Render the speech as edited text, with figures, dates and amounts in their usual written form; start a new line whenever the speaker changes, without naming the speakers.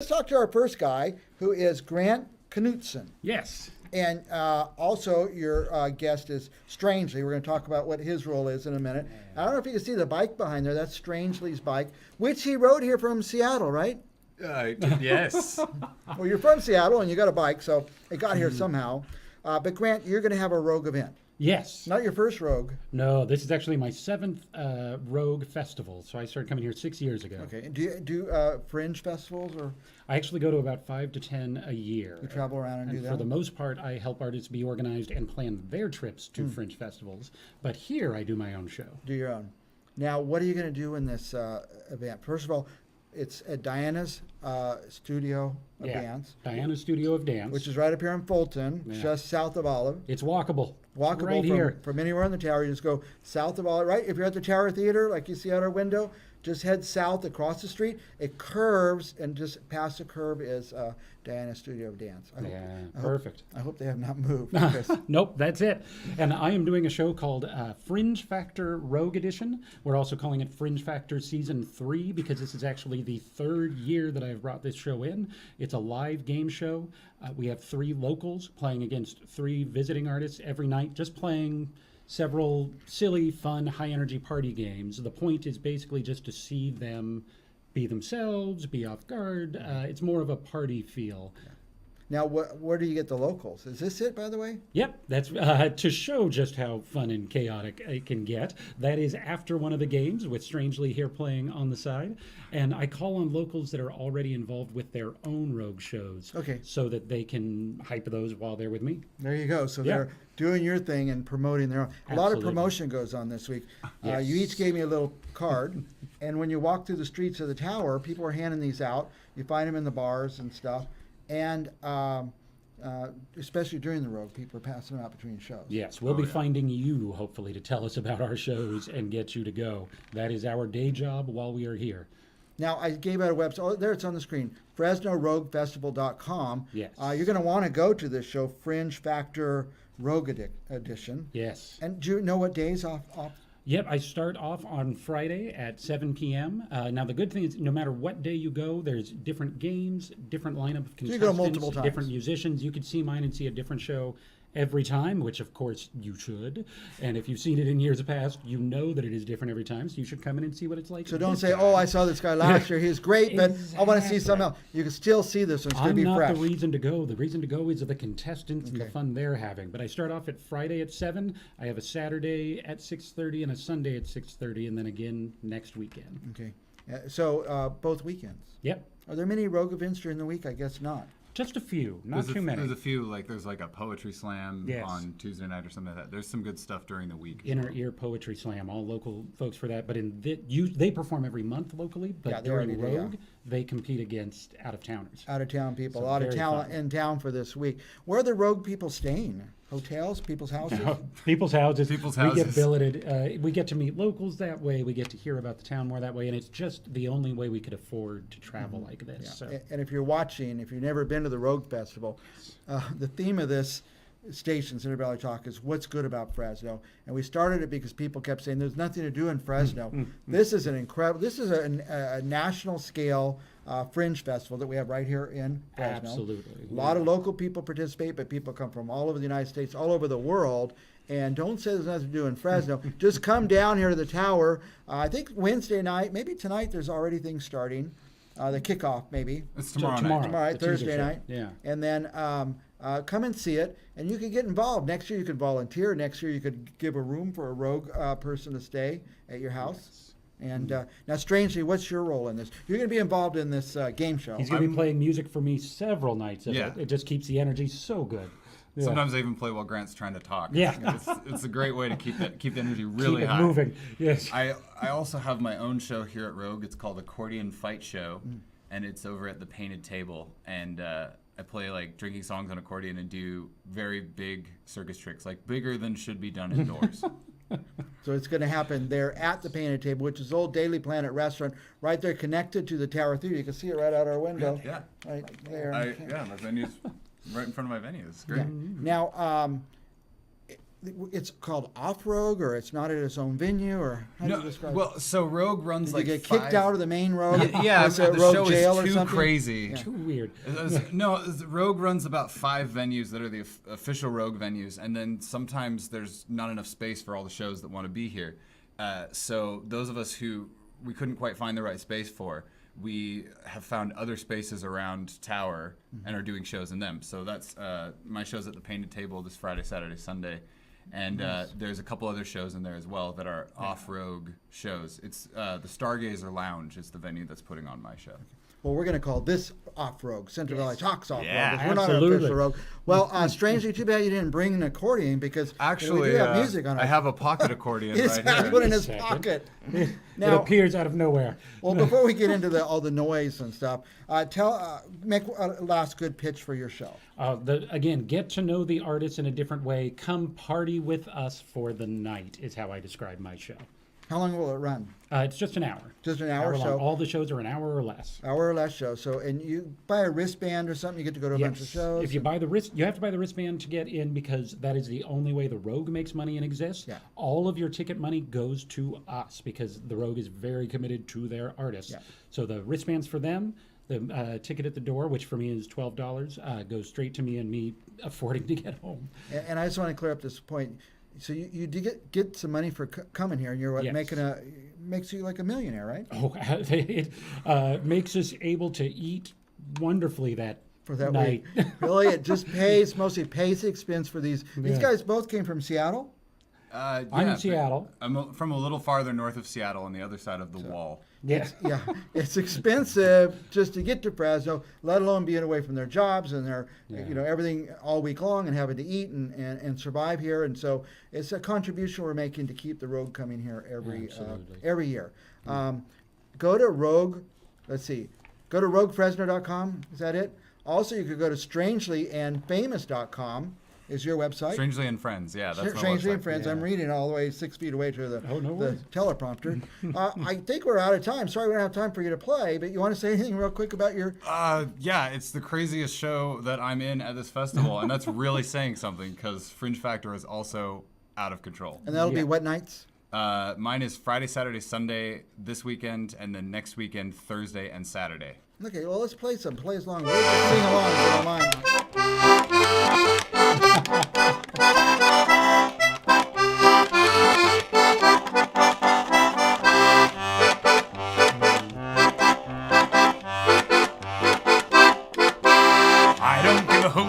Let's talk to our first guy, who is Grant Knutson.
Yes.
And also, your guest is Strangely. We're going to talk about what his role is in a minute. I don't know if you can see the bike behind there. That's Strangely's bike, which he rode here from Seattle, right?
Yes.
Well, you're from Seattle and you got a bike, so it got here somehow. But Grant, you're going to have a Rogue event.
Yes.
Not your first Rogue.
No, this is actually my 7th Rogue festival. So I started coming here 6 years ago.
Okay. And do you do Fringe festivals, or
I actually go to about 5 to 10 a year.
you travel around and do
And
that?
for the most part, I help artists be organized and plan their trips to Fringe festivals. But here, I do my own show.
Do your own. Now, what are you going to do in this event? First of all, it's at Dianna's studio of dance,
Dianna's Studio of Dance.
which is right up here in Fulton, just south of Olive.
It's walkable.
Walkable
right here.
from anywhere in the tower. You just go south of Olive, right? If you're at the Tower Theater, like you see out our window, just head south across the street. It curves, and just past the curve is Dianna's Studio of Dance.
Perfect.
I hope they have not moved. Chris.
Nope, that's it. And I am doing a show called Fringe Factor Rogue Edition. We're also calling it Fringe Factor Season 3 because this is actually the 3rd year that I've brought this show in. It's a live game show. We have 3 locals playing against 3 visiting artists every night, just playing several silly, fun, high-energy party games. The point is basically just to see them be themselves, be off guard. It's more of a party feel.
Now, where do you get the locals? Is this it, by the way?
Yep, that's to show just how fun and chaotic it can get. That is after one of the games with Strangely here playing on the side. And I call on locals that are already involved with their own Rogue shows.
Okay.
So that they can hype those while they're with me.
There you go. So
Yeah.
they're doing your thing and promoting their own. A lot of
Absolutely.
promotion goes on this week.
Yes.
You each gave me a little card, and when you walk through the streets of the tower, people are handing these out. You find them in the bars and stuff. And especially during the Rogue, people are passing them out between shows.
Yes, we'll be finding you, hopefully, to tell us about our shows and get you to go. That is our day job while we are here.
Now, I gave out a website. Oh, there it's on the screen. FresnoRogueFestival.com.
Yes.
You're going to want to go to this show, Fringe Factor Rogue Edition.
Yes.
And do you know what days off?
Yep, I start off on Friday at 7 p.m. Now, the good thing is no matter what day you go, there's different games, different lineup of
you
contestants,
go multiple times.
different musicians. You could see mine and see a different show every time, which of course you should. And if you've seen it in years past, you know that it is different every time, so you should come in and see what it's like.
So don't
this
say,
time.
"Oh, I saw this guy last year. He was great, but I want to see something else." You can still see this one. It's going
I'm
to be
not
fresh.
the reason to go. The reason to go is the contestants and the
Okay.
fun they're having. But I start off at Friday at 7. I have a Saturday at 6:30 and a Sunday at 6:30, and then again next weekend.
Okay. So both weekends.
Yep,
Are there many Rogue events during the week? I guess not.
just a few, not too many.
There's a few, there's like a poetry slam
Yes.
on Tuesday night or something like that. There's some good stuff during the week.
Inner Ear Poetry Slam, all local folks for that. But they perform every month locally, but
Yeah, they
during
already do,
Rogue, they compete against out-of-towners.
Out of town people.
So
a lot of
very
talent
fun.
in town for this week. Where are the Rogue people staying? Hotels? People's houses?
People's houses.
People's
We get
houses.
billeted. We get to meet locals that way. We get to hear about the town more that way. And it's just the only way we could afford to travel like this.
Yeah.
So.
And if you're watching, if you've never been to the Rogue Festival, the theme of this station, Center Valley Talk, is what's good about Fresno. And we started it because people kept saying there's nothing to do in Fresno. This is an incredible, this is a national scale Fringe festival that we have right here in Fresno.
Absolutely.
A lot of local people participate, but people come from all over the United States, all over the world. And don't say there's nothing to do in Fresno. Just come down here to the tower. I think Wednesday night, maybe tonight, there's already things starting. The kickoff, maybe.
It's
So
tomorrow night.
Tomorrow night,
the Tuesday
Thursday
show.
night.
Yeah.
And then come and see it, and you can get involved. Next year you could volunteer. Next year you could give a room for a Rogue person to stay at your house. And now, Strangely, what's your role in this? You're going to be involved in this game show.
He's going to be playing music for me several nights.
Yeah.
It just keeps the energy so good. Yeah.
Sometimes I even play while Grant's trying to talk.
Yeah.
It's a great way to keep the energy
Keep
really
it
high.
moving. Yes.
I also have my own show here at Rogue. It's called Accordion Fight Show, and it's over at the Painted Table. And I play drinking songs on accordion and do very big circus tricks, bigger than should be done indoors.
So it's going to happen there at the Painted Table, which is Old Daily Planet restaurant, right there connected to the Tower Theater. You can see it right out our window.
Yeah.
Right there.
My venue's right in front of my venue. It's great.
Yeah. Now, it's called off Rogue, or it's not at its own venue, or how do you
No,
describe
well, so Rogue runs
it?
like
Did you get kicked out of the main Rogue?
Yeah,
Was it
the
Rogue
show
jail or
is too
something?
crazy.
Yeah.
Too weird.
No, Rogue runs about 5 venues that are the official Rogue venues, and then sometimes there's not enough space for all the shows that want to be here. So those of us who we couldn't quite find the right space for, we have found other spaces around Tower and are doing shows in them. So that's my show's at the Painted Table this Friday, Saturday, Sunday. And there's a couple other shows in there as well that are off-Rogue shows. It's the Stargazer Lounge is the venue that's putting on my show.
Well, we're going to call this off Rogue. Central Valley Talks off Rogue.
Yeah,
We're not an
absolutely.
official Rogue. Well, strangely, too bad you didn't bring an accordion because
Actually,
we do have music on
I
it.
have a pocket accordion
He's
right
got
here.
one in his
Second.
pocket.
It
Now,
appears out of nowhere.
well, before we get into all the noise and stuff, make a last good pitch for your show.
Again, get to know the artists in a different way. Come party with us for the night is how I describe my show.
How long will it run?
It's just an hour.
Just an hour,
long.
so
All the shows are an hour or less.
hour or less show. So, and you buy a wristband or something, you get to go to a bunch of shows.
If you buy the you have to buy the wristband to get in because that is the only way the Rogue makes money and exists.
Yeah.
All of your ticket money goes to us because the Rogue is very committed to their artists.
Yeah.
So the wristbands for them, the ticket at the door, which for me is $12, goes straight to me and me affording to get home.
And I just want to clear up this point. So you did get some money for coming here, and you're what,
Yes.
makes you like a millionaire, right?
Oh, it makes us able to eat wonderfully that
For that
night.
week. Really, it just mostly pays the expense for these. These guys both came from Seattle.
I'm
Yeah,
in
but
Seattle.
I'm from a little farther north of Seattle on the other side of the wall.
Yeah.
Yeah, it's expensive just to get to Fresno, let alone being away from their jobs and their, everything all week long and having to eat and survive here. And so it's a contribution we're making to keep the Rogue coming here every year. Go to Rogue, let's see, go to roguefresno.com. Is that it? Also, you could go to strangelyandfamous.com. Is your website.
Strangely and Friends, yeah, that's my
Strangely
website.
and Friends. I'm reading all the way 6 feet away to the
no worries.
teleprompter. I think we're out of time. Sorry we don't have time for you to play, but you want to say anything real quick about your...
Yeah, it's the craziest show that I'm in at this festival, and that's really saying something because Fringe Factor is also out of control.
And that'll be what nights?
Mine is Friday, Saturday, Sunday this weekend, and then next weekend, Thursday and Saturday.
Okay, well, let's play some. Play as long. We'll just sing along if you don't mind.
I don't give a hoot